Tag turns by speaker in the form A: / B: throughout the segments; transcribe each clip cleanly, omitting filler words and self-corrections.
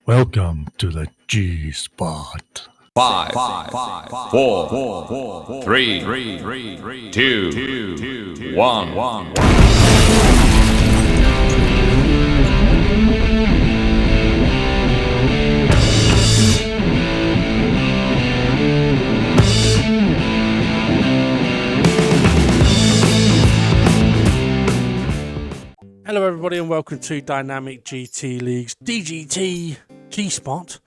A: Welcome to the G-Spot.
B: Five, four, three, two, one.
C: Hello everybody and welcome to Dynamic GT League's Dgt-G-Spot,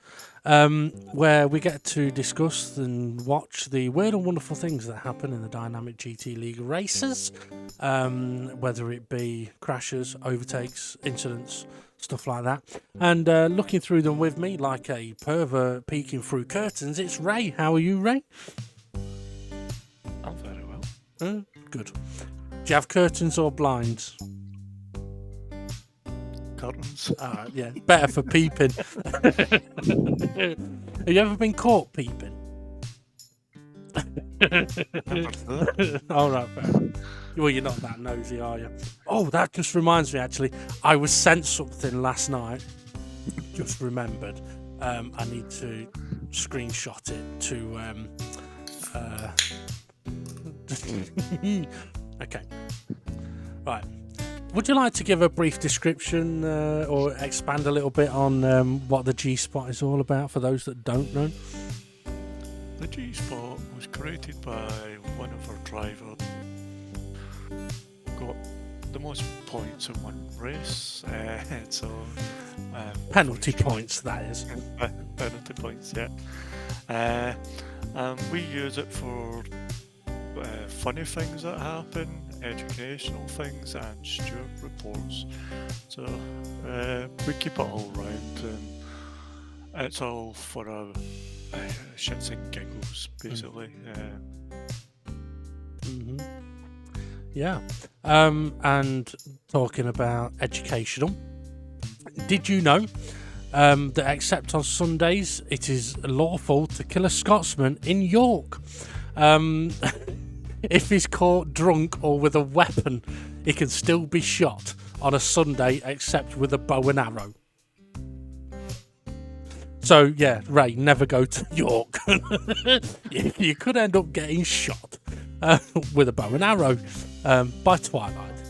C: where we get to discuss and watch the weird and wonderful things that happen in the Dynamic GT League races, whether it be crashes, overtakes, incidents, stuff like that. And looking through them with me like a pervert peeking through curtains, it's Ray. How are you, Ray?
D: I'm very well.
C: Good. Do you have curtains or blinds?
D: Curtains.
C: Yeah, better for peeping. Have you ever been caught peeping? All right, fair. Well, you're not that nosy, are you? Oh, that just reminds me, actually. I was sent something last night. Just remembered. I need to screenshot it to... Okay. Right. Would you like to give a brief description or expand a little bit on what the G-Spot is all about for those that don't know?
D: The G-Spot was created by one of our drivers. Got the most points in one race.
C: Penalty points, that is.
D: Penalty points, yeah. We use it for funny things that happen, educational things, and Stuart reports. So we keep it all round, and it's all for shits and giggles, basically.
C: Yeah. And talking about educational, did you know that except on Sundays, it is lawful to kill a Scotsman in York? If he's caught drunk or with a weapon, he can still be shot on a Sunday, except with a bow and arrow. So, yeah, Ray, never go to York. You could end up getting shot with a bow and arrow by Twilight,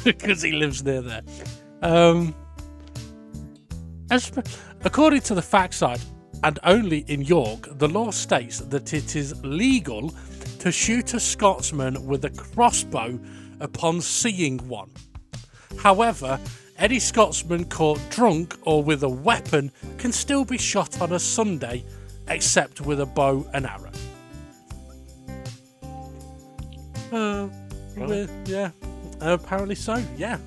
C: because he lives near there. According to the fact site, and only in York, the law states that it is legal to shoot a Scotsman with a crossbow upon seeing one. However, any Scotsman caught drunk or with a weapon can still be shot on a Sunday, except with a bow and arrow.
D: Really?
C: Yeah, apparently so, yeah.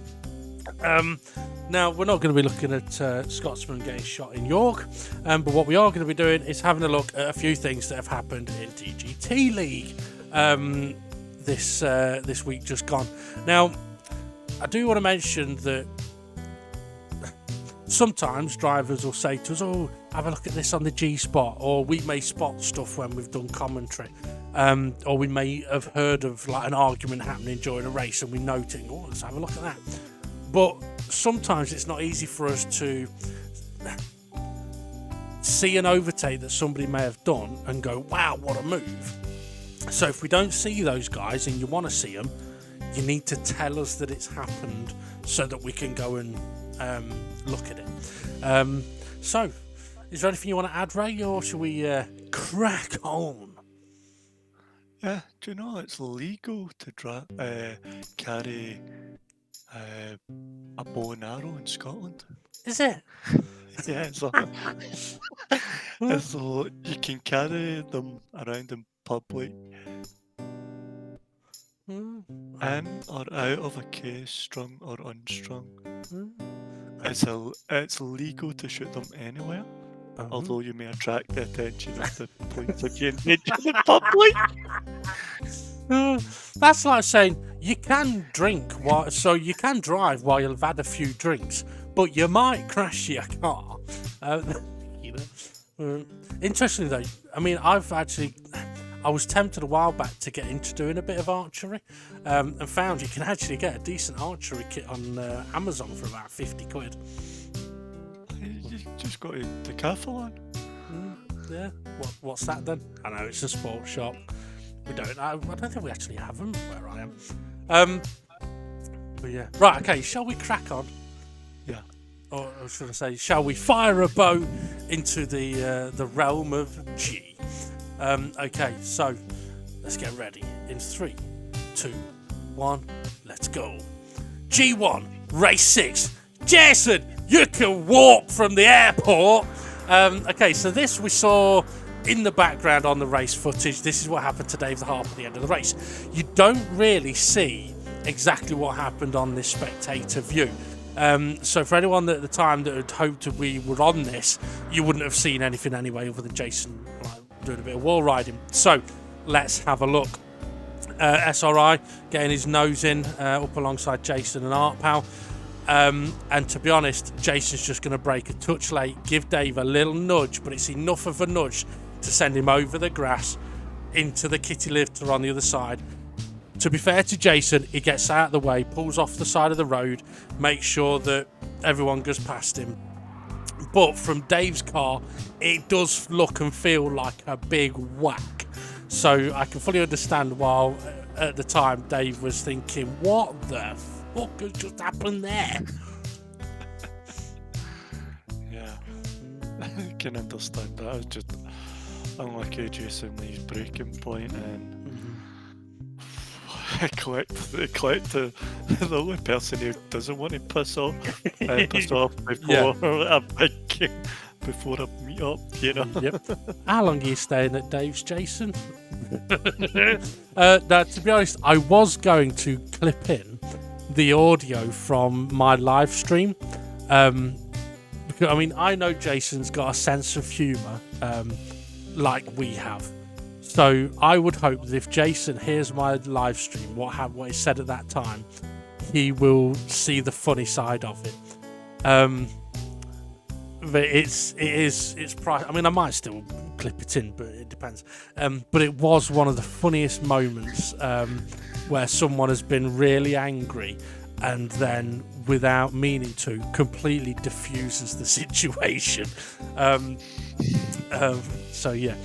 C: Now, we're not going to be looking at Scotsmen getting shot in York, but what we are going to be doing is having a look at a few things that have happened in DGT League this week just gone. Now, I do want to mention that sometimes drivers will say to us, oh, have a look at this on the G-Spot, or we may spot stuff when we've done commentary, or we may have heard of like an argument happening during a race and we note it, oh, let's have a look at that. But sometimes it's not easy for us to see an overtake that somebody may have done and go, wow, what a move. So if we don't see those guys and you want to see them, you need to tell us that it's happened so that we can go and look at it. So, is there anything you want to add, Ray, or should we crack on?
D: Yeah, do you know it's legal to carry a bow and arrow in Scotland?
C: Is it?
D: Yeah, so you can carry them around in public, in or out of a case, strung or unstrung. It's legal to shoot them anywhere, although you may attract the attention of the police if you engage in public.
C: That's like saying you can drink, so you can drive while you've had a few drinks, but you might crash your car. Interestingly though, I mean, I was tempted a while back to get into doing a bit of archery, and found you can actually get a decent archery kit on Amazon for about 50 quid.
D: just got a decathlon.
C: Yeah. What's that then? I know it's a sports shop. We don't. I don't think we actually have them where I am. But yeah. Right. Okay. Shall we crack on?
D: Yeah.
C: Or should I say, shall we fire a bow into the realm of G? Okay. So let's get ready. In 3, 2, 1. Let's go. G1 race 6. Jason, you can walk from the airport. Okay, so this we saw in the background on the race footage. This is what happened to Dave the Harp at the end of the race. You don't really see exactly what happened on this spectator view. So for anyone at the time that had hoped that we were on this, you wouldn't have seen anything anyway other than Jason doing a bit of wall riding. So let's have a look. SRI getting his nose in up alongside Jason and Art Pal. And to be honest, Jason's just going to break a touch late, give Dave a little nudge, but it's enough of a nudge to send him over the grass into the kitty lifter on the other side. To be fair to Jason, he gets out of the way, pulls off the side of the road, makes sure that everyone goes past him. But from Dave's car, it does look and feel like a big whack. So I can fully understand why at the time Dave was thinking, what the fuck has just happened there?
D: Yeah, I can understand that. It's just unlucky Jason leaves breaking point and collect the only person who doesn't want to piss off before before a meet up, you know.
C: Yep. How long are you staying at Dave's, Jason? Now, to be honest, I was going to clip in the audio from my live stream. Because, I mean, I know Jason's got a sense of humour like we have. So I would hope that if Jason hears my live stream, what he said at that time, he will see the funny side of it. But it's I mean, I might still clip it in, but it depends. But it was one of the funniest moments where someone has been really angry and then, without meaning to, completely diffuses the situation. So yeah.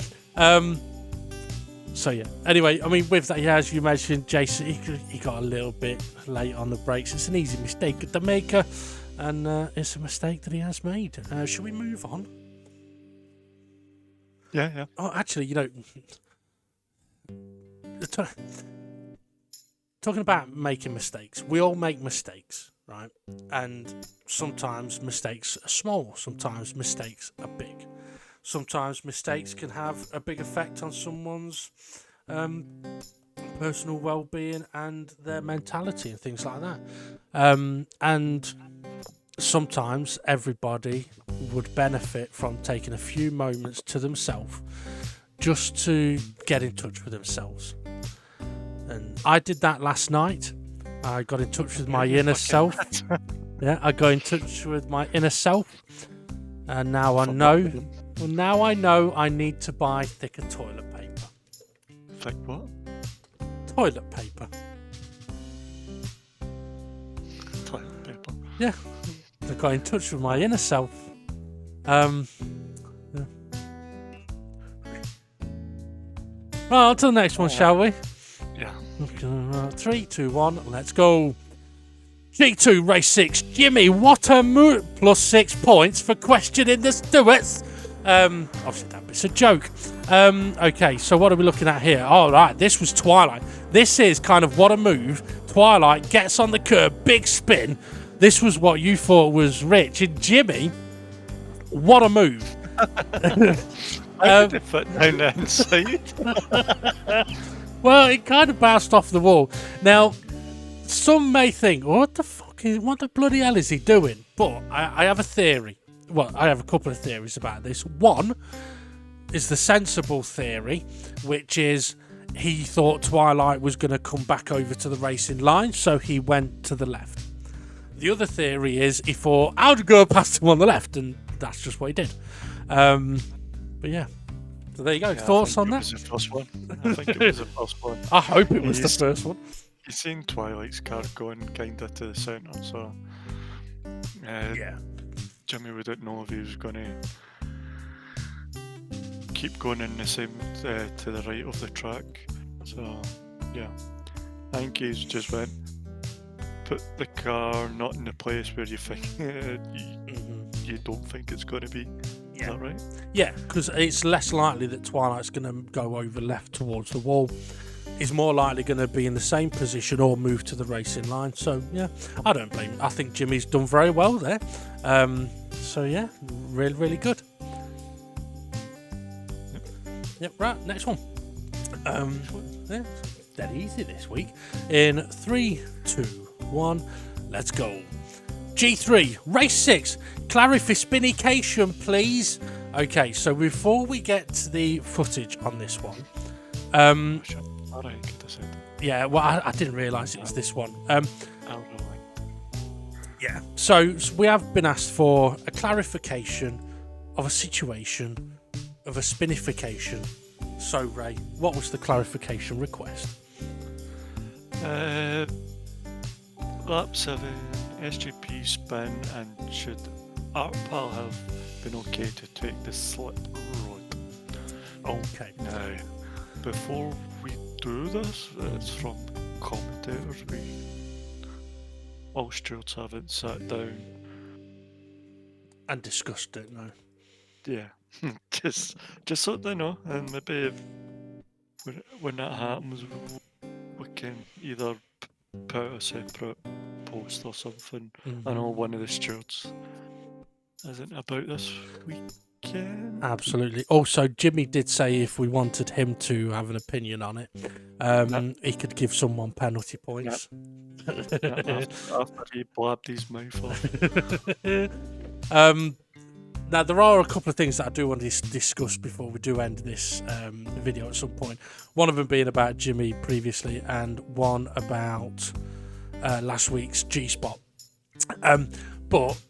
C: Anyway, I mean, with that, yeah, as you mentioned, Jason, he got a little bit late on the brakes. It's an easy mistake at the maker, and it's a mistake that he has made. Shall we move on?
D: Yeah.
C: Oh, actually, you know, talking about making mistakes, we all make mistakes, right? And sometimes mistakes are small, sometimes mistakes are big. Sometimes mistakes can have a big effect on someone's personal well-being and their mentality and things like that. And sometimes everybody would benefit from taking a few moments to themselves just to get in touch with themselves. And I did that last night. I got in touch with my inner self. Yeah, I got in touch with my inner self. And now I know. Well, now I know I need to buy thicker toilet paper.
D: Thick what?
C: Toilet paper.
D: Toilet paper.
C: Yeah. I got in touch with my inner self. Yeah. Right, on to the next one, shall we?
D: Yeah.
C: Okay, 3, 2, 1, let's go. G2 race 6. Jimmy, what a move! Plus 6 points for questioning the stewards. Obviously that bit's a joke. Okay, so what are we looking at here? All right, this was Twilight. This is kind of what a move. Twilight gets on the curb, big spin. This was what you thought was rich. And Jimmy, what a move.
D: I did put down the inside.
C: Well, it kind of bounced off the wall. Now, some may think, what the bloody hell is he doing? But I have a theory. Well, I have a couple of theories about this. One is the sensible theory, which is he thought Twilight was going to come back over to the racing line, so he went to the left. The other theory is he thought, I'll go past him on the left, and that's just what he did. But yeah, so there you go.
D: Yeah,
C: Thoughts on that?
D: It was the first one. I think it was the first one.
C: I hope it was the first one.
D: You seen Twilight's car going kind of to the centre, so
C: Yeah.
D: Jimmy wouldn't know if he was going to keep going in the same to the right of the track. So yeah, I think he's just went, put the car not in the place where you think you don't think it's going to be. Is that right?
C: Yeah, because it's less likely that Twilight's going to go over left towards the wall. He's more likely going to be in the same position or move to the racing line. So yeah, I don't blame him. I think Jimmy's done very well there. So yeah, really, really good. Yep, right, next one. Yeah, dead easy this week. In 3, 2, 1, let's go. G3, race 6, clarification, please. Okay, so before we get to the footage on this one, yeah, well, I didn't realise it was this one. Yeah, so we have been asked for a clarification of a situation of a spinification. So, Ray, what was the clarification request?
D: Lap 7, SGP spin, and should Artpal have been okay to take the slip road?
C: Okay.
D: Now, before we do this, it's from commentators. All stewards haven't sat down
C: And discussed it, no.
D: Yeah, just so they know, and maybe when that happens, we can either put a separate post or something. I know one of the stewards isn't about this weekend.
C: Absolutely. Also, Jimmy did say if we wanted him to have an opinion on it, he could give someone penalty points.
D: After he blabbed his mouth off.
C: Now, there are a couple of things that I do want to discuss before we do end this video at some point. One of them being about Jimmy previously, and one about last week's G-Spot. But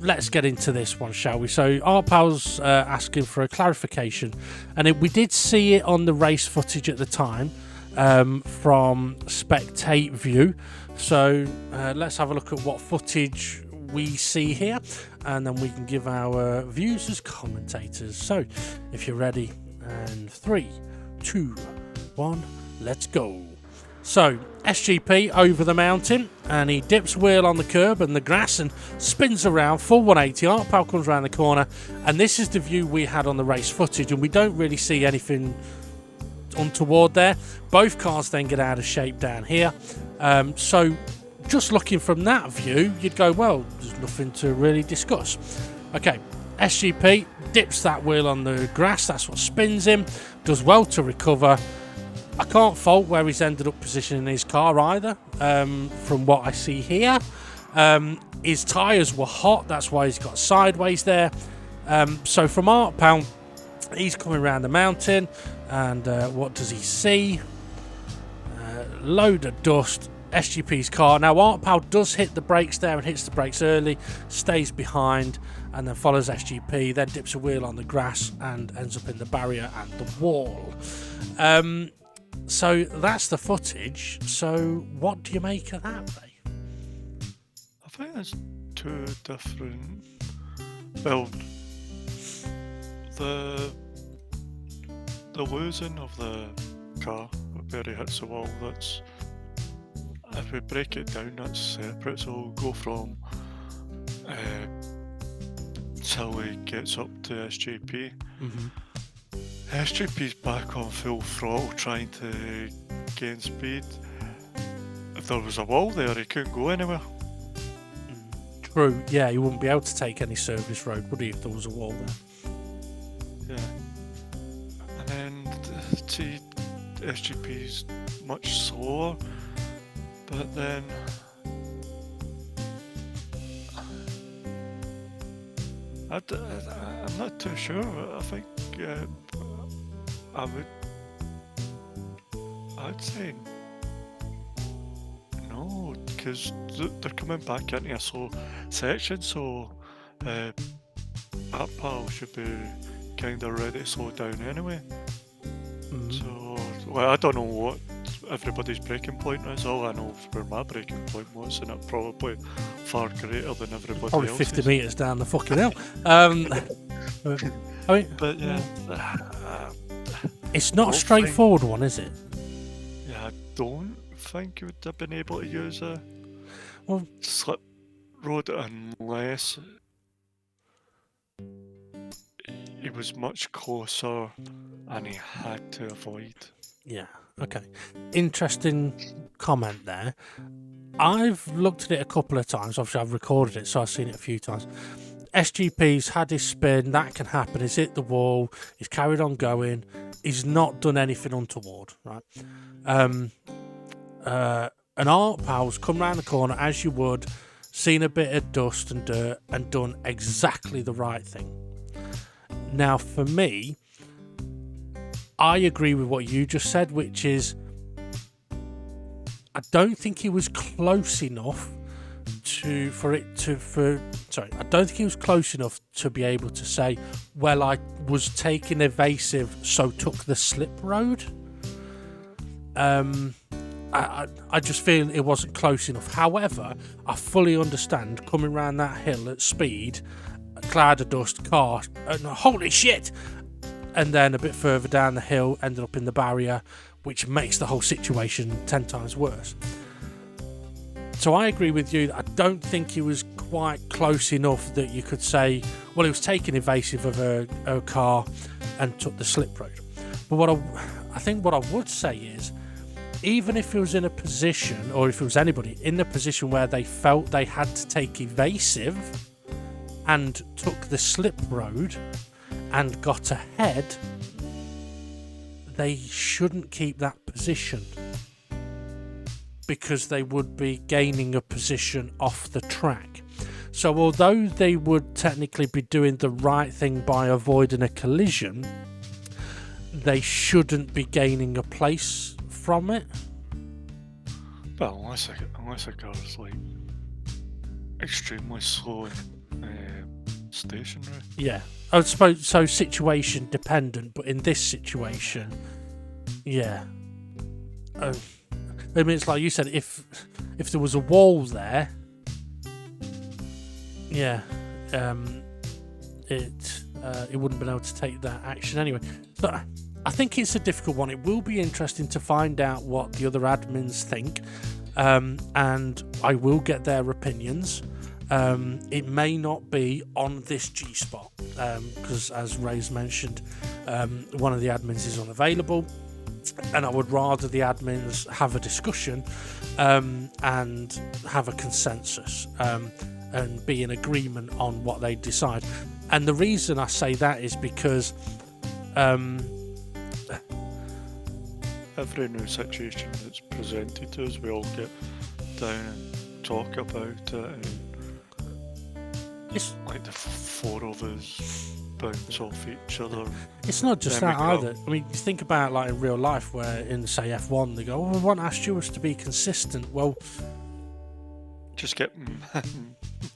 C: let's get into this one, shall we? So, Artpal's asking for a clarification, and we did see it on the race footage at the time from Spectate View. So, let's have a look at what footage we see here, and then we can give our views as commentators. So if you're ready, and 3, 2, 1, let's go. So SGP over the mountain, and he dips wheel on the curb and the grass and spins around full 180. Artpal comes around the corner, and this is the view we had on the race footage, and we don't really see anything untoward there. Both cars then get out of shape down here. So just looking from that view, you'd go, well, there's nothing to really discuss. Okay, SGP dips that wheel on the grass, that's what spins him, does well to recover. I can't fault where he's ended up positioning his car either, from what I see here. His tyres were hot, that's why he's got sideways there. So from Artpal, he's coming around the mountain, and what does he see? Load of dust. SGP's car. Now Artpal does hit the brakes there and hits the brakes early, stays behind, and then follows SGP, then dips a wheel on the grass and ends up in the barrier and the wall. So that's the footage. So what do you make of that, Ray?
D: I think there's two different. Well, the losing of the car where he hits the wall, that's, if we break it down, that's separate. So we'll go from till he gets up to SGP. SGP's back on full throttle trying to gain speed. If there was a wall there, he couldn't go anywhere.
C: True, yeah, he wouldn't be able to take any service road, would he, if there was a wall there?
D: Yeah. And then see, SGP's much slower. But then I'm not too sure. I think I'd say no, because they're coming back into a slow section, so Artpal should be kind of ready to slow down anyway. So, well, I don't know what everybody's breaking point is. All I know is where my breaking point was, and it probably far greater than everybody
C: Probably
D: else.
C: 50 metres down the fucking hill. I mean,
D: But yeah,
C: it's not a
D: Whole
C: straightforward one, is it?
D: yeah, I don't think you would have been able to use a
C: Well,
D: slip road unless he was much closer and he had to avoid.
C: yeah, okay. Interesting comment there. I've looked at it a couple of times. Obviously, I've recorded it, so I've seen it a few times. SGP's had his spin. That can happen. He's hit the wall. He's carried on going. He's not done anything untoward, right? An art pal's come round the corner as you would, seen a bit of dust and dirt, and done exactly the right thing. Now, for me, I agree with what you just said, which is I don't think he was close enough I don't think he was close enough to be able to say, well, I was taking evasive, so took the slip road. I just feel it wasn't close enough. However, I fully understand coming around that hill at speed, a cloud of dust, car, and holy shit! And then a bit further down the hill, ended up in the barrier, which makes the whole situation 10 times worse. So I agree with you. I don't think he was quite close enough that you could say, well, he was taking evasive of a car and took the slip road. But what I think what I would say is, even if he was in a position, or if it was anybody in the position where they felt they had to take evasive and took the slip road and got ahead, they shouldn't keep that position, because they would be gaining a position off the track. So although they would technically be doing the right thing by avoiding a collision, they shouldn't be gaining a place from it.
D: Well, unless a car's like extremely slow and stationary.
C: Yeah, I suppose so. Situation dependent, but in this situation, yeah. I mean, it's like you said, if there was a wall there, yeah, it wouldn't be able to take that action anyway. But I think it's a difficult one. It will be interesting to find out what the other admins think, and I will get their opinions. It may not be on this G-Spot, because as Ray's mentioned, one of the admins is unavailable. And I would rather the admins have a discussion and have a consensus and be in agreement on what they decide. And the reason I say that is because
D: every new situation that's presented to us, we all get down and talk about it, and
C: it's
D: like the four of us bounce off each other.
C: It's not just
D: Then
C: that
D: we go-
C: either. I mean, you think about like in real life, where in say F1 they go, "Oh, we want our stewards to be consistent." Well,
D: Just get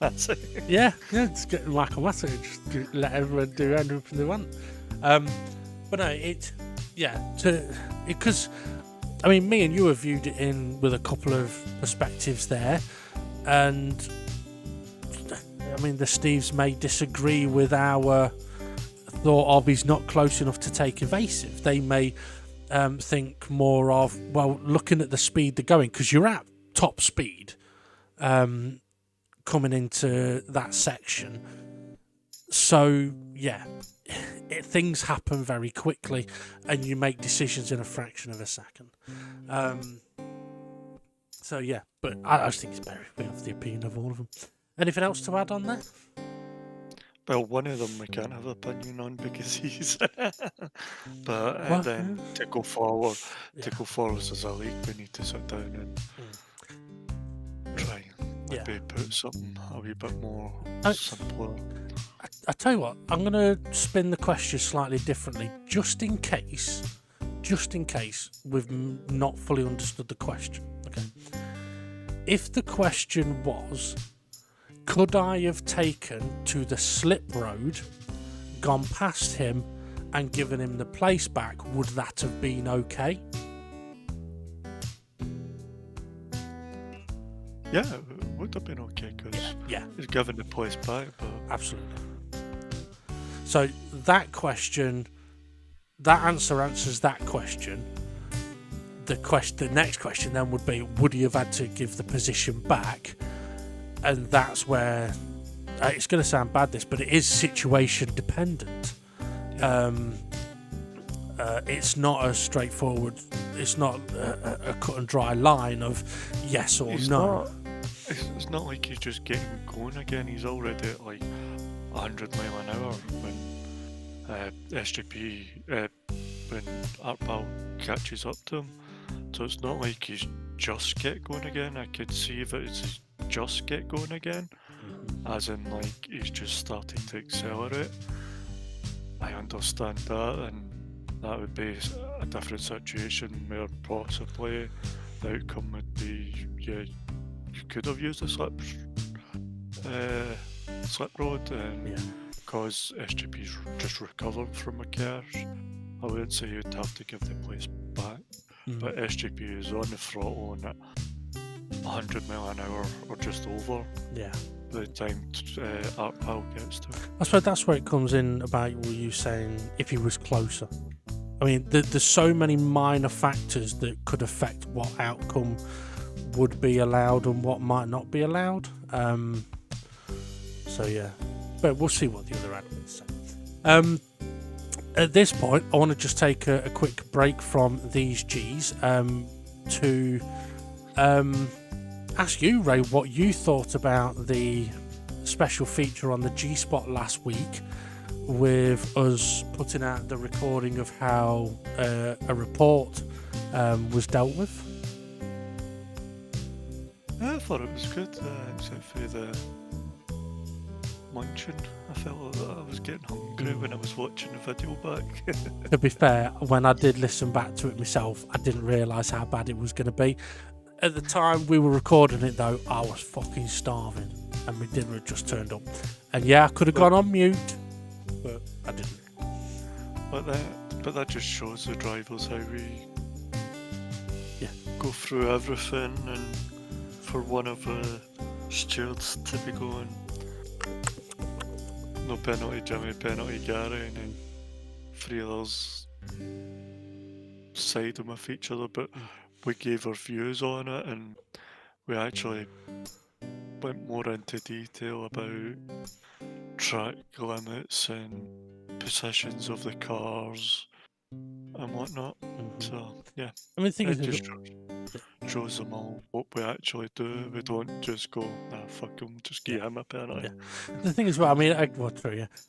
D: massive.
C: yeah, just get Michael Massey, just let everyone do anything they want. But no, because I mean, me and you have viewed it in with a couple of perspectives there, and I mean, the Steves may disagree with our thought of he's not close enough to take evasive. They may think more of, well, looking at the speed they're going, because you're at top speed coming into that section. So, yeah, things happen very quickly and you make decisions in a fraction of a second. So, yeah, but I just think it's better if we have the opinion of all of them. Anything else to add on there?
D: Well, one of them we can't have opinion on because he's. But
C: Well,
D: then to go forward as a league, we need to sit down and try and maybe put something a wee bit more simpler.
C: I tell you what, I'm going to spin the question slightly differently, just in case we've not fully understood the question. Okay. If the question was, could I have taken to the slip road, gone past him, and given him the place back, would that have been okay?
D: Yeah, would have been okay because
C: Yeah,
D: he's given the place back. But
C: absolutely. So that question, that answers that question. The next question then would be, would he have had to give the position back? And that's where it's going to sound bad, this, but it is situation dependent. It's not a straightforward. It's not a cut and dry line of yes or no.
D: It's not like he's just getting going again. He's already at like 100 mile an hour when SGP when Artpal catches up to him. So it's not like he's just get going again. I could see if it's just get going again, as in like he's just starting to accelerate. I understand that, and that would be a different situation where possibly the outcome would be, yeah, you could have used a slip road, and because SGP's just recovered from a crash, I wouldn't say you'd have to give the place back, but SGP is on the throttle and at 100 mile an hour or just over.
C: Yeah.
D: By the time Artpal gets to him.
C: I suppose that's where it comes in about you saying if he was closer. I mean, there's so many minor factors that could affect what outcome would be allowed and what might not be allowed. So yeah, but we'll see what the other advocates say. At this point, I want to just take a quick break from these G's to ask you, Ray, what you thought about the special feature on the G-Spot last week, with us putting out the recording of how a report was dealt with.
D: I thought it was good, except for the munching. I felt that I was getting hungry when I was watching the video back.
C: To be fair, when I did listen back to it myself, I didn't realise how bad it was going to be. At the time we were recording it, though, I was fucking starving, and my dinner had just turned up. And yeah, I could have gone on mute, but I didn't.
D: But that just shows the drivers how we go through everything, and for one of the stewards to be going, no penalty Jimmy, penalty Gary, and then three others siding with each other, but we gave our views on it, and we actually went more into detail about track limits and positions of the cars and whatnot. So yeah,
C: I mean, the thing
D: it
C: is,
D: just shows them all what we actually do. We don't just go, nah, fuck him, just give him a penalty.
C: The thing is, well, I mean,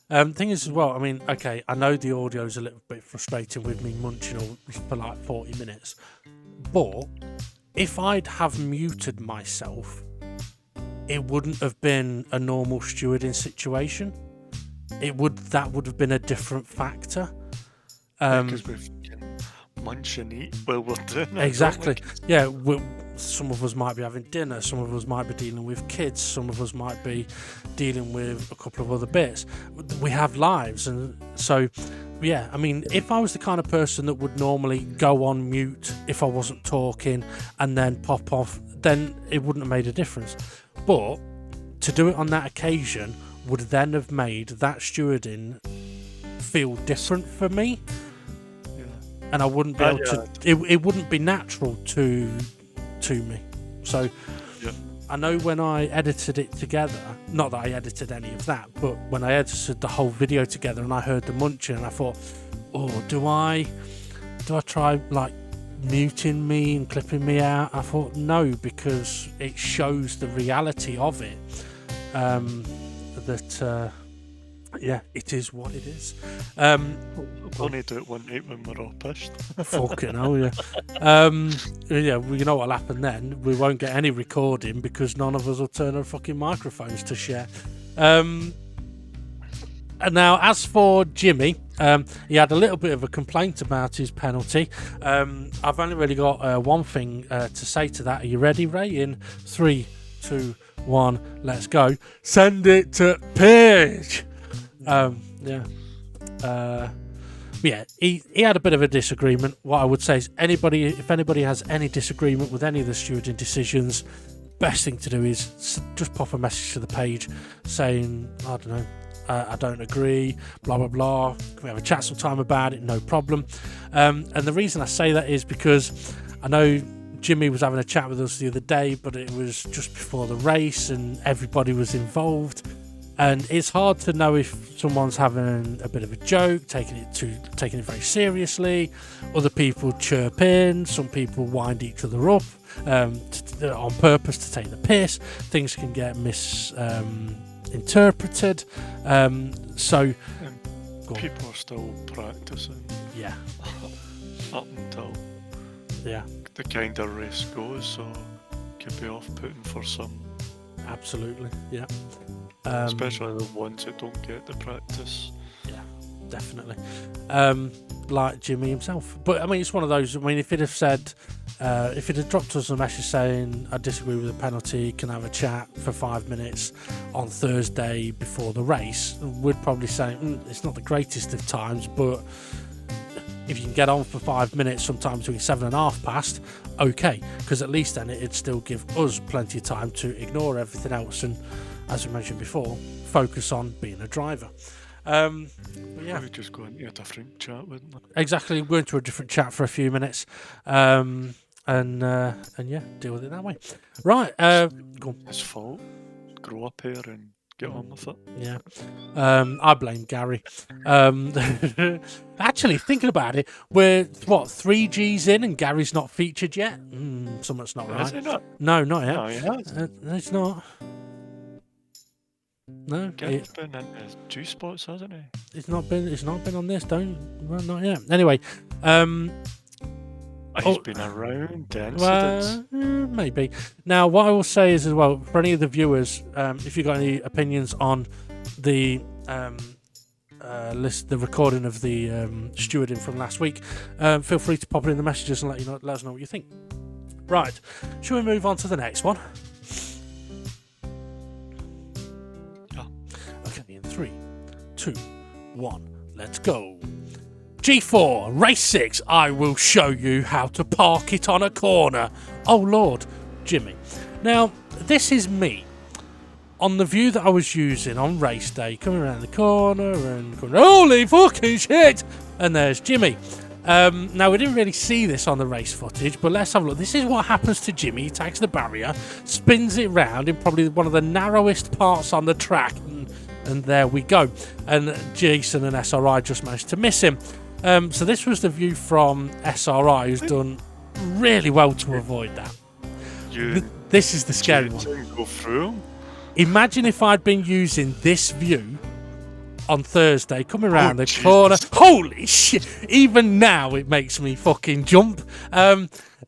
C: the thing is as well, I mean, okay, I know the audio's a little bit frustrating with me munching for like 40 minutes, but if I'd have muted myself, it wouldn't have been a normal stewarding situation. That would have been a different factor.
D: Because we're munch and eat while we're doing it.
C: Exactly. Yeah, some of us might be having dinner, some of us might be dealing with kids, some of us might be dealing with a couple of other bits. We have lives, and so yeah, I mean, if I was the kind of person that would normally go on mute if I wasn't talking and then pop off, then it wouldn't have made a difference. But to do it on that occasion would then have made that stewarding feel different for me. And I wouldn't be able to. It wouldn't be natural to me. So I know when I edited it together, not that I edited any of that, but when I edited the whole video together and I heard the munching, and I thought, oh, do I try like muting me and clipping me out? I thought no, because it shows the reality of it. Yeah, it is what it is.
D: We'll only do it one night when we're all pissed.
C: Fucking hell, yeah. Yeah, well, you know what'll happen then? We won't get any recording because none of us will turn our fucking microphones to share. And now, as for Jimmy, he had a little bit of a complaint about his penalty. I've only really got one thing to say to that. Are you ready, Ray? In 3, 2, 1, let's go. Send it to Paige. He had a bit of a disagreement. What I would say is, if anybody has any disagreement with any of the stewarding decisions, best thing to do is just pop a message to the page saying, I don't know, I don't agree, blah, blah, blah. Can we have a chat sometime about it? No problem. And the reason I say that is because I know Jimmy was having a chat with us the other day, but it was just before the race and everybody was involved. And it's hard to know if someone's having a bit of a joke, taking it very seriously. Other people chirp in, some people wind each other up on purpose to take the piss. Things can get misinterpreted. So
D: people are still practicing.
C: Yeah.
D: Up until
C: yeah,
D: the kind of race goes, so could be off-putting for some.
C: Absolutely, yeah.
D: Especially the ones that don't get the practice.
C: Yeah, definitely. Like Jimmy himself. But I mean, it's one of those. I mean, if he'd have said, if he'd have dropped us a message saying, I disagree with the penalty, can I have a chat for 5 minutes on Thursday before the race, we'd probably say, it's not the greatest of times, but if you can get on for 5 minutes, sometime between 7.5 past, okay, because at least then it'd still give us plenty of time to ignore everything else and, as we mentioned before, focus on being a driver. But yeah,
D: we just go into a different chat, wouldn't it?
C: Exactly, go into a different chat for a few minutes, and yeah, deal with it that way. Right, go on.
D: His fault. Grow up here and get on with it.
C: Yeah, I blame Gary. Actually, thinking about it, we're 3 Gs in and Gary's not featured yet. Something's not right.
D: Is it not?
C: No, not yet.
D: No, he has.
C: It's not. No,
D: Gary's been in his G-Spots, hasn't he?
C: It's not been on this. Not yet. Anyway,
D: He's been around incidents.
C: Well, maybe. Now, what I will say is as well, for any of the viewers, if you've got any opinions on the the recording of the stewarding from last week, feel free to pop it in the messages and let us know what you think. Right, shall we move on to the next one?
D: Yeah.
C: Okay, in 3, 2, 1, let's go. G4, race 6, I will show you how to park it on a corner. Oh Lord, Jimmy. Now, this is me on the view that I was using on race day, coming around the corner and going, holy fucking shit! And there's Jimmy. Now, we didn't really see this on the race footage, but let's have a look. This is what happens to Jimmy. He takes the barrier, spins it round in probably one of the narrowest parts on the track, and there we go. And Jason and SRI just managed to miss him. So this was the view from SRI, who's done really well to avoid that. This is the scary one.
D: Go through.
C: Imagine if I'd been using this view on Thursday, coming around the corner. Holy shit! Even now it makes me fucking jump.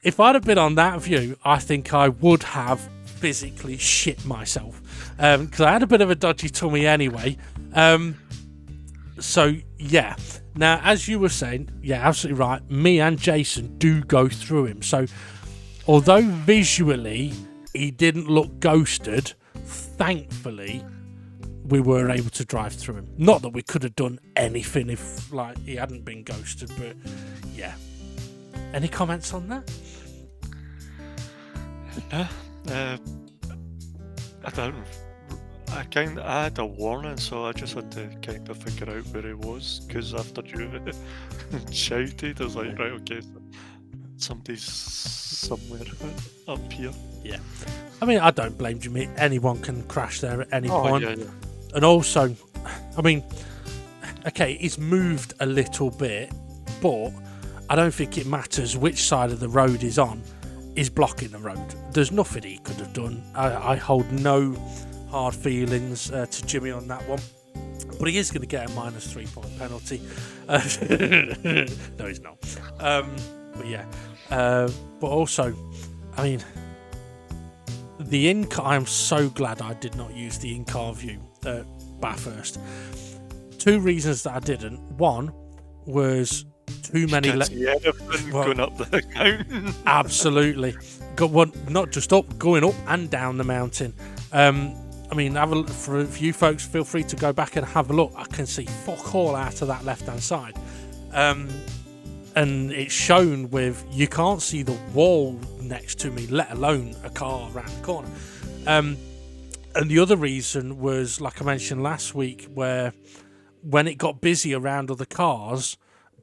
C: If I'd have been on that view, I think I would have physically shit myself. Because I had a bit of a dodgy tummy anyway. So, yeah. Now, as you were saying, yeah, absolutely right. Me and Jason do go through him. So, although visually he didn't look ghosted, thankfully, we were able to drive through him. Not that we could have done anything if, he hadn't been ghosted, but yeah. Any comments on that?
D: I don't. I had a warning, so I just had to kind of figure out where he was. Because after you shouted, I was like, right, okay, so somebody's somewhere up here.
C: Yeah. I mean, I don't blame Jimmy. Anyone can crash there at any point.
D: Yeah.
C: And also, I mean, okay, he's moved a little bit, but I don't think it matters which side of the road he's on. He's blocking the road. There's nothing he could have done. I hold no hard feelings to Jimmy on that one, but he is going to get a -3 point penalty. No, he's not. But yeah, but also, I mean, the in-car. I'm so glad I did not use the in-car view at Bathurst. 2 reasons that I didn't. One was too many.
D: Going up the mountain.
C: Absolutely, got one. Not just up, going up and down the mountain. I mean, for you folks, feel free to go back and have a look. I can see fuck all out of that left-hand side. and it's shown with you can't see the wall next to me, let alone a car around the corner. And the other reason was, like I mentioned last week, where when it got busy around other cars,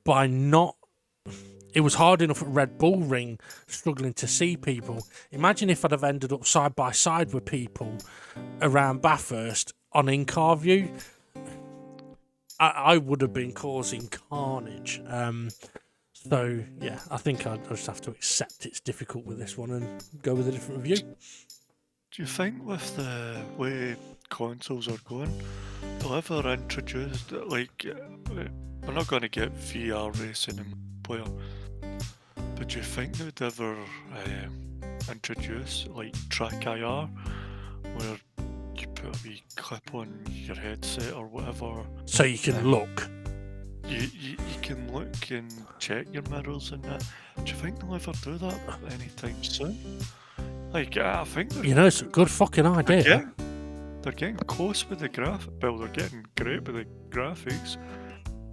C: it was hard enough at Red Bull Ring struggling to see people. Imagine if I'd have ended up side by side with people around Bathurst on in-car view. I would have been causing carnage. So, yeah, I think I'll just have to accept it's difficult with this one and go with a different review.
D: Do you think with the way consoles are going, they'll ever introduce, like, we're not going to get VR racing in player, but do you think they would ever introduce, like, Track IR, where you put a wee clip on your headset or whatever?
C: So you can look.
D: You can look and check your mirrors and that. Do you think they'll ever do that anytime soon? Like, I think
C: it's a good fucking idea.
D: They're getting close with the they're getting great with the graphics.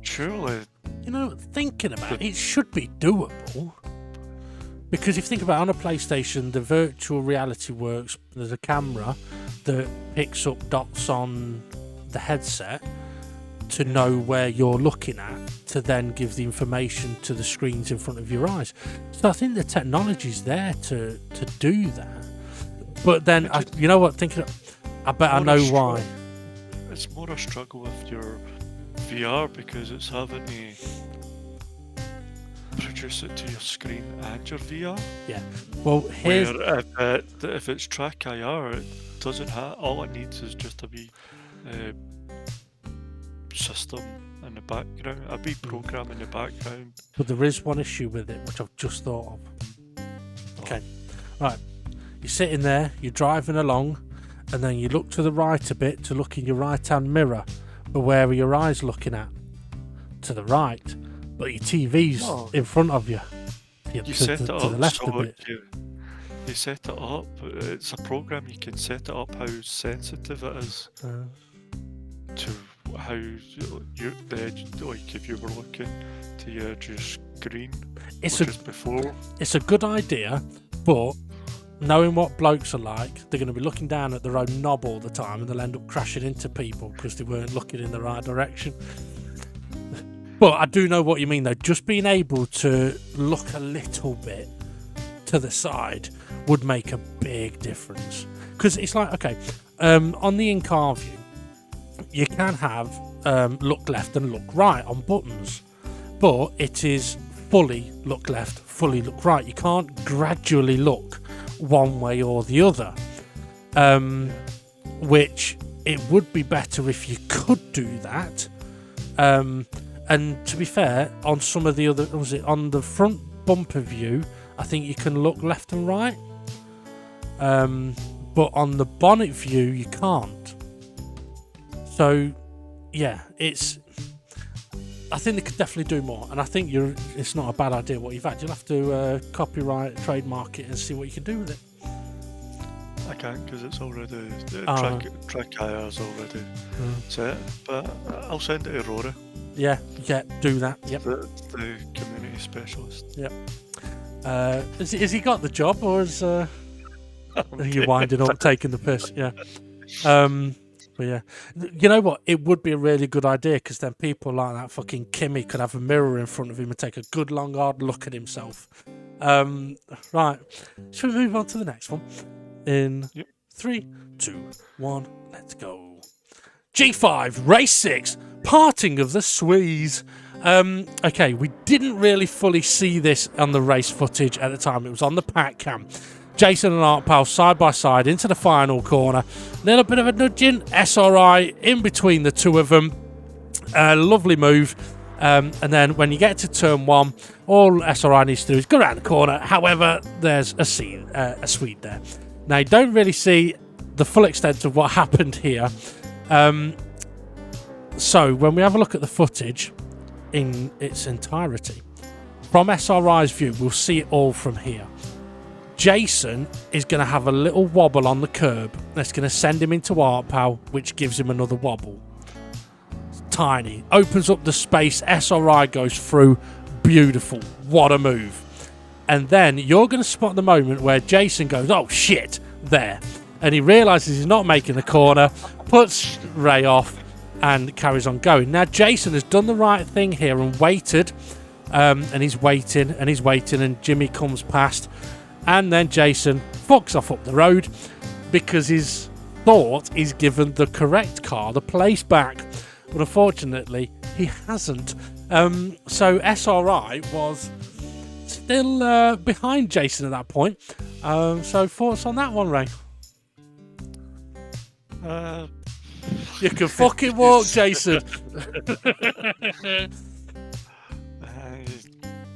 D: Surely.
C: Thinking about it should be doable. Because if you think about it, on a PlayStation, the virtual reality works. There's a camera that picks up dots on the headset to know where you're looking at, to then give the information to the screens in front of your eyes. So I think the technology's there to do that. But then, you know what? I bet I know why.
D: It's more a struggle with your VR because it's having to produce it to your screen and your VR.
C: Yeah. Well, here's...
D: Where if it's Track IR, it doesn't have... All it needs is just a wee... system in the background, a wee program in the background.
C: But there is one issue with it, which I've just thought of. Okay, right. You're sitting there, you're driving along, and then you look to the right a bit to look in your right-hand mirror. But where are your eyes looking at? To the right. But your TV's in front of you.
D: You set it up to the left a bit. You set it up. It's a program. You can set it up how sensitive it is to how the edge, like if you were looking to the edge of your screen, before. It's
C: a good idea, but knowing what blokes are like, they're going to be looking down at their own knob all the time, and they'll end up crashing into people because they weren't looking in the right direction. But I do know what you mean, though. Just being able to look a little bit to the side would make a big difference. Because it's like, okay, on the in-car view, you can have look left and look right on buttons, but it is fully look left, fully look right. You can't gradually look one way or the other, which it would be better if you could do that. And to be fair, on some of the other, on the front bumper view, I think you can look left and right, but on the bonnet view you can't. So, yeah, I think they could definitely do more, and I think it's not a bad idea what you've had. You'll have to copyright, trademark it, and see what you can do with it.
D: I can't because it's already track IR's already set, but I'll send it to Rory.
C: Yeah, do that. Yep.
D: The community specialist.
C: Yep. Has he got the job, or are you winding up, taking the piss? Yeah. But yeah, you know what? It would be a really good idea because then people like that fucking Kimmy could have a mirror in front of him and take a good long hard look at himself. Right, should we move on to the next one? In 3, 2, 1, let's go. G5 Race 6, Parting of the Swees. Okay, we didn't really fully see this on the race footage at the time. It was on the pack cam. Jason and Art Pal side by side into the final corner. Little bit of a nudging. SRI in between the two of them. Lovely move. And then when you get to turn 1, all SRI needs to do is go around the corner. However, there's a Swede there. Now, you don't really see the full extent of what happened here. So when we have a look at the footage in its entirety, from SRI's view, we'll see it all from here. Jason is going to have a little wobble on the curb. That's going to send him into Art Pal, which gives him another wobble. It's tiny. Opens up the space. SRI goes through. beautiful. What a move. And then you're going to spot the moment where Jason goes, oh shit, there. And he realises he's not making the corner, puts Ray off, and carries on going. Now, Jason has done the right thing here and waited. And he's waiting, and Jimmy comes past. And then Jason fucks off up the road because his thought he's given the correct car the place back. But unfortunately, he hasn't. So SRI was still behind Jason at that point. So thoughts on that one, Ray? You can fucking walk, Jason.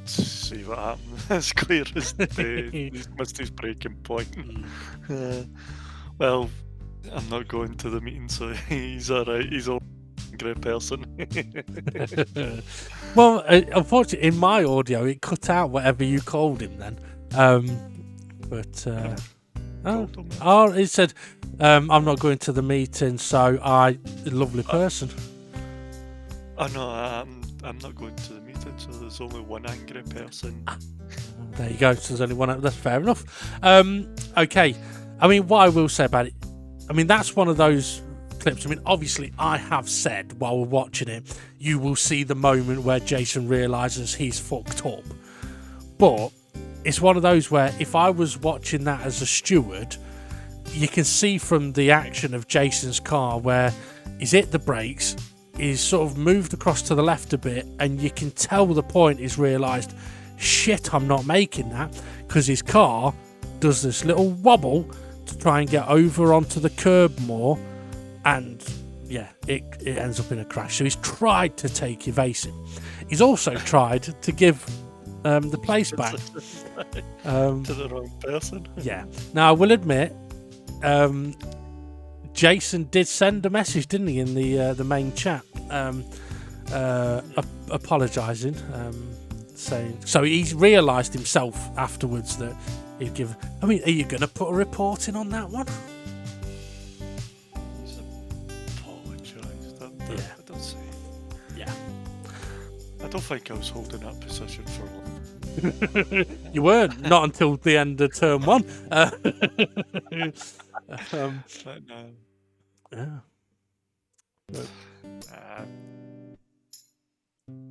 D: See what happens. It's clear as day. He's missed his breaking point. Well, I'm not going to the meeting, so he's alright. He's a great person.
C: Well, unfortunately, in my audio, it cut out whatever you called him then. It said, I'm not going to the meeting, so lovely person.
D: Oh no, I'm not going to the meeting, so there's only one angry person.
C: There you go, so there's only one. That's fair enough. Okay, I mean, what I will say about it, I mean, that's one of those clips. I mean, obviously, I have said while we're watching it, you will see the moment where Jason realises he's fucked up. But it's one of those where if I was watching that as a steward, you can see from the action of Jason's car where he's hit the brakes, he's sort of moved across to the left a bit, and you can tell the point he's realised, shit, I'm not making that, because his car does this little wobble to try and get over onto the curb more, and yeah, it ends up in a crash. So he's tried to take evasive. He's also tried to give the place back
D: to the wrong person.
C: Yeah. Now I will admit, Jason did send a message, didn't he, in the main chat, apologising, saying. So he's realised himself afterwards that he'd given. I mean, are you going to put a report in on that one?
D: He's apologised.
C: Yeah.
D: I don't see.
C: Yeah.
D: I don't think I was holding that position for long.
C: You weren't, not until the end of term one.
D: But no.
C: Yeah.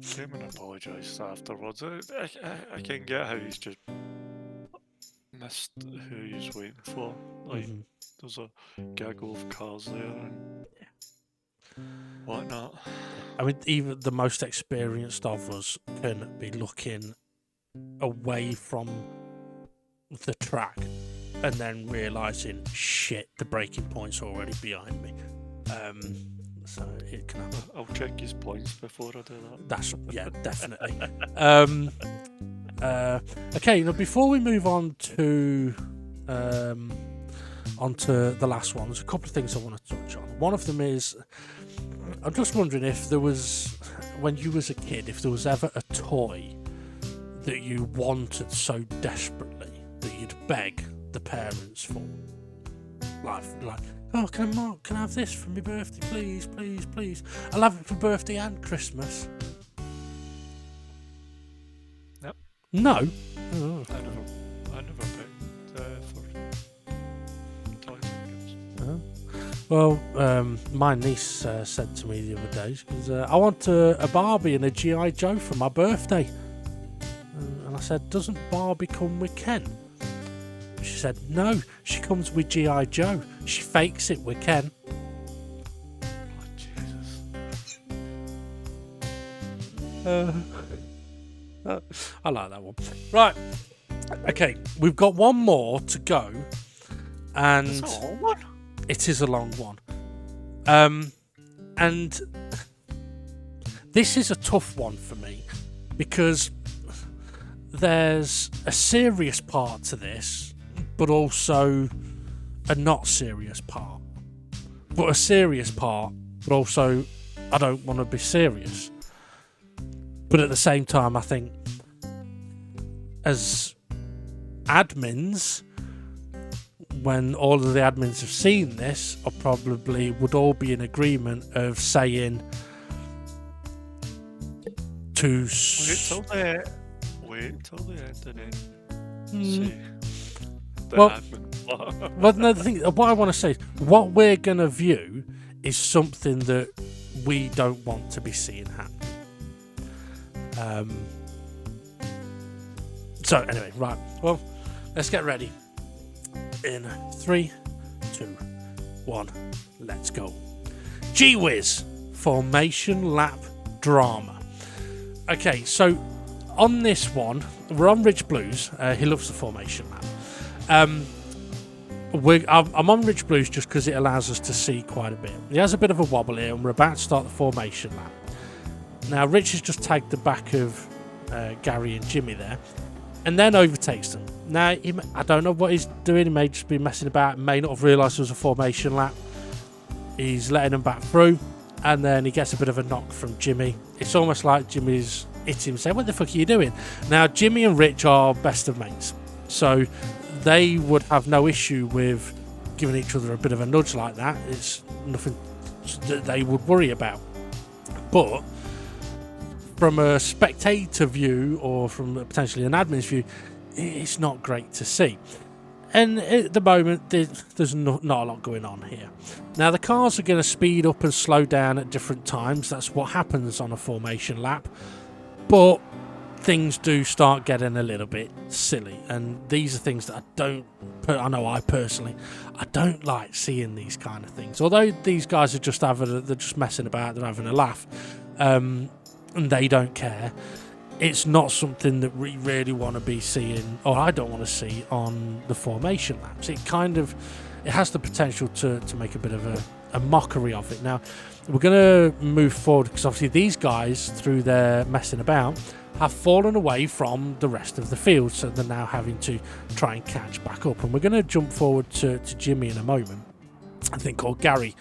D: Came and apologised afterwards. I can get how he's just missed who he's waiting for. Like, there's a gaggle of cars there and whatnot.
C: I mean, even the most experienced of us can be looking away from the track and then realising, shit, the breaking point's already behind me. So it can happen.
D: I'll check his points before I do that.
C: That's, yeah, definitely. Okay, now before we move on to onto the last one, there's a couple of things I want to touch on. One of them is, I'm just wondering if there was, when you was a kid, if there was ever a toy that you wanted so desperately that you'd beg the parents for. Like, oh, can I have this for my birthday, please, please, please? I'll have it for birthday and Christmas.
D: Yep.
C: No.
D: Oh. I never begged for toys and gifts.
C: Well, my niece said to me the other day, because I want a Barbie and a G.I. Joe for my birthday. And I said, doesn't Barbie come with Ken? She said, no, she comes with G.I. Joe. She fakes it with Ken.
D: Oh, Jesus.
C: I like that one. Right. Okay, we've got one more to go. And
D: It's a long one.
C: it is a long one. And this is a tough one for me because there's a serious part to this, but also a not serious part. But a serious part, but also I don't want to be serious. But at the same time, I think as admins, when all of the admins have seen this, I probably would all be in agreement of saying to
D: Wait till the end and then
C: Hmm.
D: see the
C: Well-
D: admin.
C: Well, no, the thing, what I want to say is, what we're going to view is something that we don't want to be seeing happen. So, anyway, right. Well, let's get ready. In 3, 2, 1, let's go. Gee whiz! Formation lap drama. Okay, so on this one, we're on Rich Blues. He loves the formation lap. I'm on Rich Blues just because it allows us to see quite a bit. He has a bit of a wobble here, and we're about to start the formation lap. Now, Rich has just tagged the back of Gary and Jimmy there, and then overtakes them. Now, I don't know what he's doing. He may just be messing about, may not have realised it was a formation lap. He's letting them back through, and then he gets a bit of a knock from Jimmy. It's almost like Jimmy's hit him, saying, "What the fuck are you doing?" Now, Jimmy and Rich are best of mates, so they would have no issue with giving each other a bit of a nudge like that. It's nothing that they would worry about. But from a spectator view, or from potentially an admin's view, it's not great to see. And at the moment, there's not a lot going on here. Now, the cars are going to speed up and slow down at different times. That's what happens on a formation lap. But things do start getting a little bit silly, and these are things that I know I personally don't like seeing these kind of things. Although these guys are just they're just messing about, they're having a laugh, and they don't care. It's not something that we really want to be seeing, or I don't want to see on the formation laps. It has the potential to make a bit of a mockery of it. Now, we're going to move forward because obviously these guys, through their messing about, have fallen away from the rest of the field, so they're now having to try and catch back up. And we're going to jump forward to Jimmy in a moment. I think, or Gary,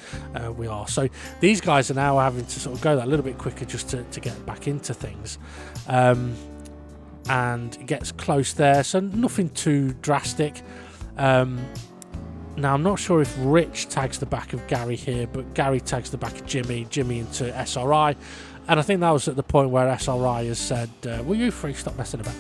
C: we are. So these guys are now having to sort of go that little bit quicker just to get back into things. And it gets close there, so nothing too drastic. Now, I'm not sure if Rich tags the back of Gary here, but Gary tags the back of Jimmy into SRI. And I think that was at the point where SRI has said, "Will you free stop messing about?"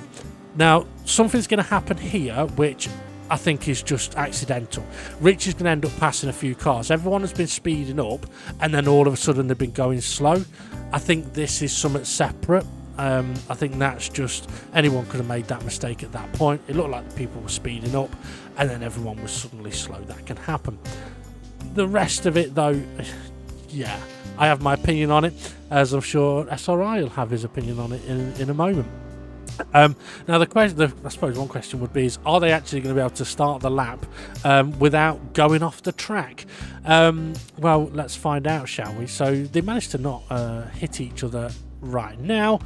C: Now, something's going to happen here, which I think is just accidental. Rich is going to end up passing a few cars. Everyone has been speeding up, and then all of a sudden they've been going slow. I think this is something separate. I think that's just, anyone could have made that mistake at that point. It looked like the people were speeding up, and then everyone was suddenly slow. That can happen. The rest of it, though, yeah, I have my opinion on it, as I'm sure SRI will have his opinion on it in a moment. Now, I suppose one question would be, is are they actually going to be able to start the lap without going off the track? Well, let's find out, shall we? So they managed to not hit each other right now,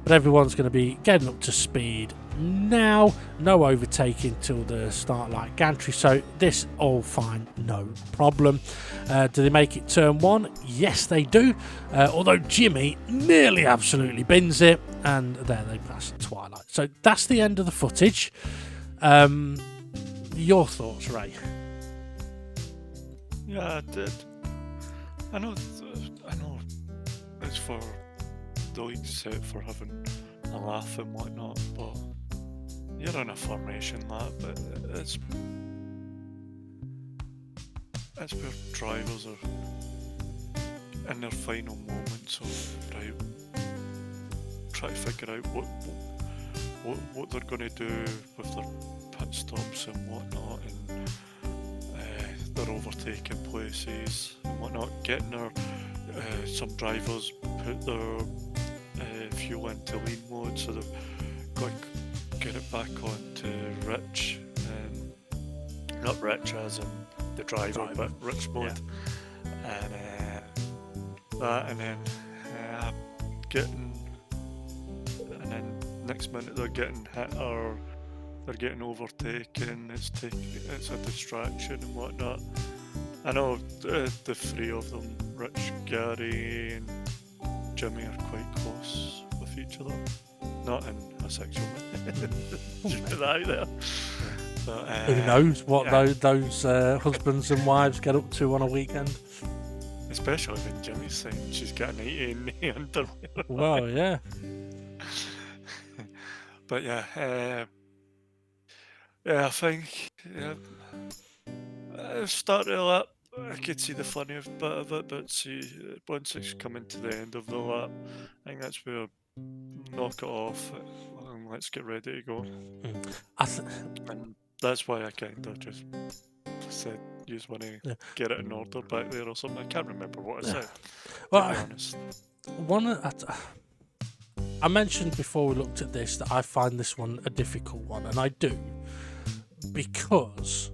C: but everyone's going to be getting up to speed now. No overtaking till the start light gantry, so this all fine, no problem. Do they make it turn one? Yes, they do, although Jimmy nearly absolutely bins it, and there they pass Twilight. So that's the end of the footage. Your thoughts, Ray?
D: Yeah, I did. I know it's for the league set for having a laugh and whatnot, but you're in a formation lap, but it's where drivers are in their final moments of try to figure out what they're going to do with their pit stops and whatnot, and they're overtaking places and whatnot, getting their some drivers put their fuel into lean mode, so they've got to get it back onto Rich, and not Rich as in the driver, but Rich mode, and that, and then and then next minute they're getting hit or they're getting overtaken. It's a distraction and whatnot. I know the three of them, Rich, Gary, and Jimmy, are quite close with each other. Not in a sexual way. Just put that out there. But,
C: Who knows what those husbands and wives get up to on a weekend?
D: Especially when Jimmy's saying she's got an 18 underwear.
C: Well, yeah.
D: But yeah, I think start of the lap, I could see the funny bit of it, but see, once it's coming to the end of the lap, I think that's where knock it off and let's get ready to go. And that's why I kind of just said, you just want to get it in order back there or something. I can't remember what I said,
C: Well,
D: to be honest.
C: I mentioned before we looked at this that I find this one a difficult one, and I do, because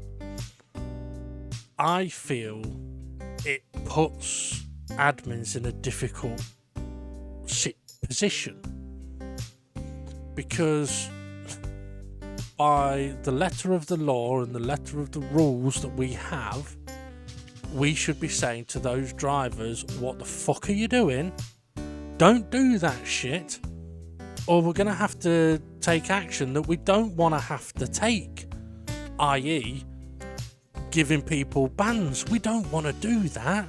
C: I feel it puts admins in a difficult position, because by the letter of the law and the letter of the rules that we have, we should be saying to those drivers, what the fuck are you doing? Don't do that shit, or we're going to have to take action that we don't want to have to take, i.e. giving people bans. We don't want to do that.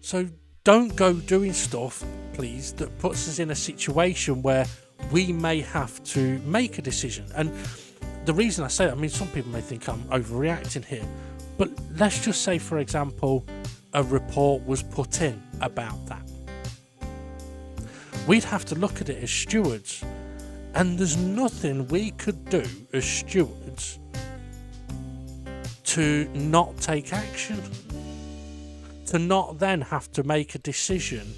C: So don't go doing stuff, please, that puts us in a situation where we may have to make a decision. And the reason I say that, I mean, some people may think I'm overreacting here, but let's just say, for example, a report was put in about that. We'd have to look at it as stewards, and there's nothing we could do as stewards to not take action, to not then have to make a decision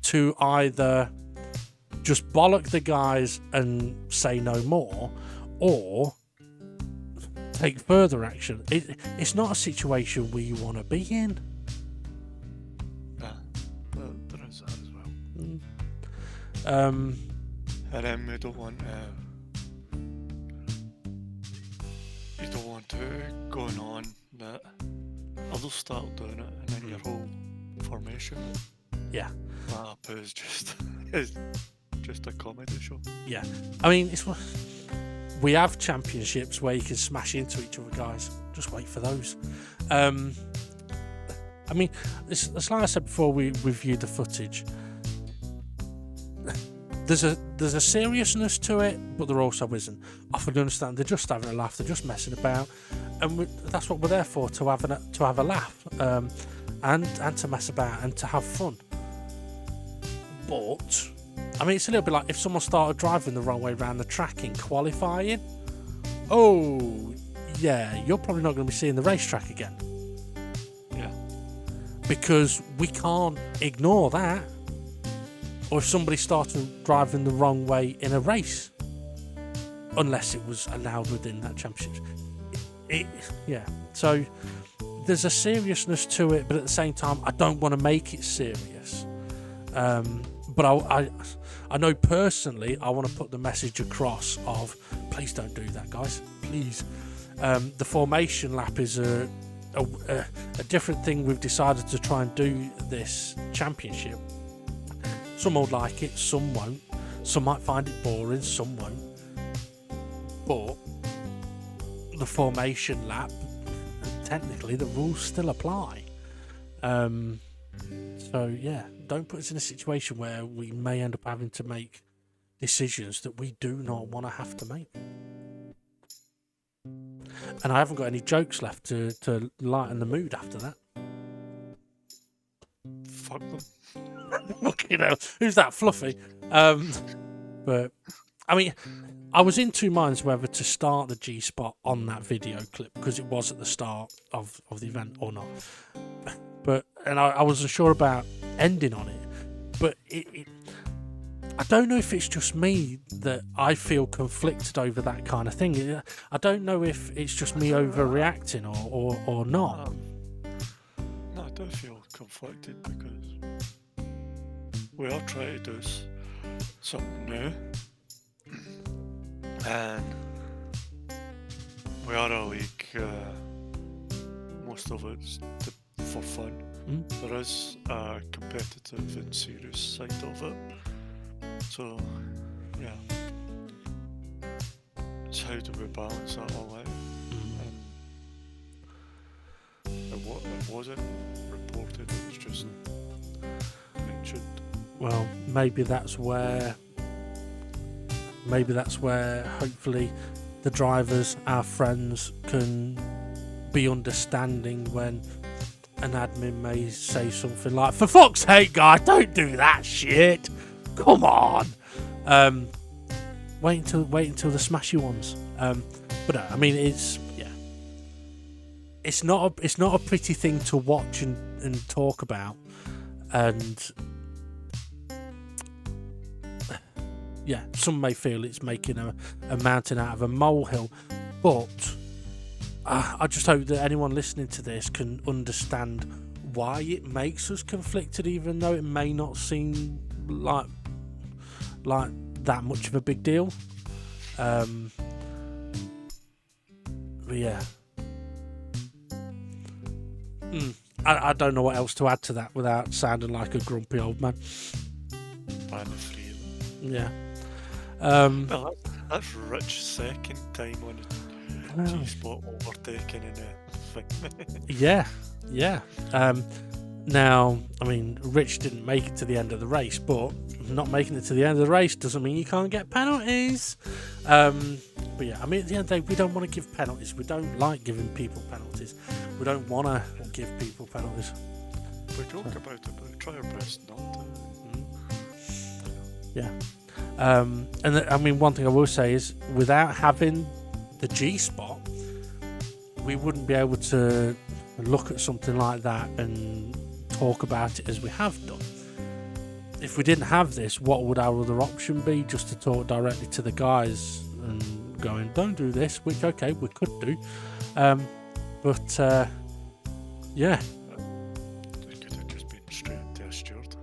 C: to either just bollock the guys and say no more, or take further action. It's not a situation we want to be in.
D: There is that as well.
C: And
D: then we don't want to going on that others start doing it, and then your whole formation lap is just a comedy show. Yeah,
C: I mean, we have championships where you can smash into each other, guys. Just wait for those. I mean, it's like I said before we reviewed the footage. There's a seriousness to it, but there also isn't. I fully understand. They're just having a laugh. They're just messing about, and that's what we're there for, to have a laugh, and to mess about and to have fun. But I mean, it's a little bit like if someone started driving the wrong way around the track in qualifying. Oh, yeah, you're probably not going to be seeing the racetrack again.
D: Yeah.
C: Because we can't ignore that. Or if somebody started driving the wrong way in a race, unless it was allowed within that championship. So there's a seriousness to it, but at the same time, I don't want to make it serious. But I know personally, I want to put the message across of, please don't do that, guys. Please. The formation lap is a different thing we've decided to try and do this championship. Some will like it, some won't. Some might find it boring, some won't. But the formation lap, technically the rules still apply. So yeah, don't put us in a situation where we may end up having to make decisions that we do not want to have to make. And I haven't got any jokes left to lighten the mood after that.
D: Fuck them.
C: You know, who's that, Fluffy? But I mean, I was in two minds whether to start the G-Spot on that video clip, because it was at the start of the event, or not. But I wasn't sure about ending on it. But I don't know if it's just me that I feel conflicted over that kind of thing. I don't know if it's just me overreacting or not.
D: No, I do feel conflicted because we are trying to do something new, and we are a league. Most of it's for fun. There is a competitive and serious side of it. So, yeah. It's how do we balance that all out? It wasn't reported, it was just mentioned.
C: Well, maybe that's where maybe that's where hopefully the drivers, our friends, can be understanding when an admin may say something like, "For fuck's sake, guys, don't do that shit. Come on." Wait until the smashy ones. But no, I mean, it's not a pretty thing to watch and talk about, and yeah, some may feel it's making a mountain out of a molehill, but I just hope that anyone listening to this can understand why it makes us conflicted, even though it may not seem like that much of a big deal. But yeah. I don't know what else to add to that without sounding like a grumpy old man.
D: I'm afraid.
C: Yeah.
D: Well, that's Rich's second time on a G-Spot overtaking in a thing.
C: Yeah. Now, I mean, Rich didn't make it to the end of the race, but not making it to the end of the race doesn't mean you can't get penalties. But yeah, I mean, at the end of the day, we don't want to give penalties. We don't like giving people penalties. We don't want to give people penalties.
D: We talk about it, but we try our best not to.
C: Yeah. I mean, one thing I will say is, without having the G-Spot, we wouldn't be able to look at something like that and talk about it as we have done. If we didn't have this, what would our other option be? Just to talk directly to the guys and going, "Don't do this," which, okay, we could do. But yeah.
D: It could have just been straight to a steward.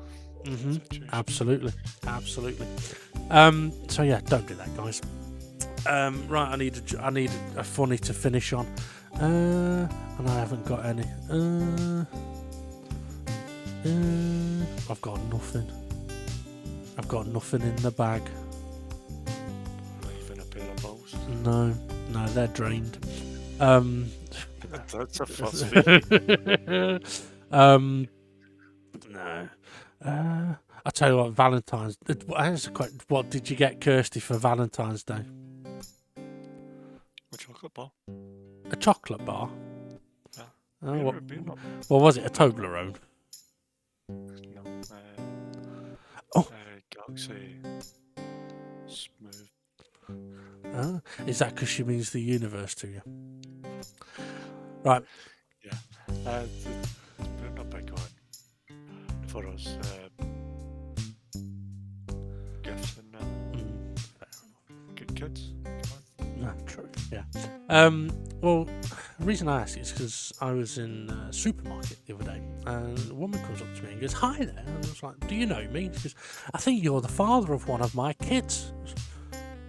C: Absolutely. So yeah, don't do that, guys. Right, I need a funny to finish on, and I haven't got any. I've got nothing. I've got nothing in the bag.
D: Not even a pair of balls.
C: No, they're drained.
D: That's a fuss video.
C: No. I'll tell you what, Valentine's. What did you get Kirsty for Valentine's Day?
D: A chocolate bar.
C: A chocolate bar?
D: Yeah.
C: Oh, what was it? A Toblerone?
D: No. Galaxy Smooth.
C: Is that because she means the universe to you? Right.
D: Yeah. We're not big on for us. Gifts and good kids.
C: No, true. Yeah. Well, the reason I ask is because I was in a supermarket the other day, and a woman comes up to me and goes, "Hi there," and I was like, "Do you know me?" She goes, "I think you're the father of one of my kids.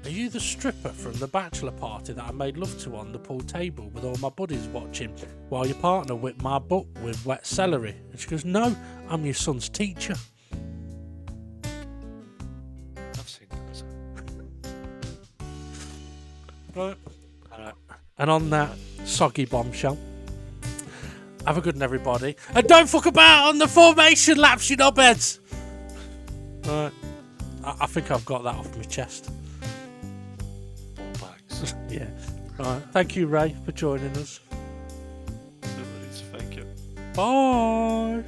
C: Are you the stripper from the bachelor party that I made love to on the pool table with all my buddies watching while your partner whipped my butt with wet celery?" And she goes, "No, I'm your son's teacher."
D: I've seen that.
C: Right. And on that soggy bombshell, have a good one, everybody. And don't fuck about on the formation laps, you knobheads. Right. I think I've got that off my chest.
D: Ball bags.
C: Yeah. Right. Thank you, Ray, for joining us.
D: No worries, thank you.
C: Bye.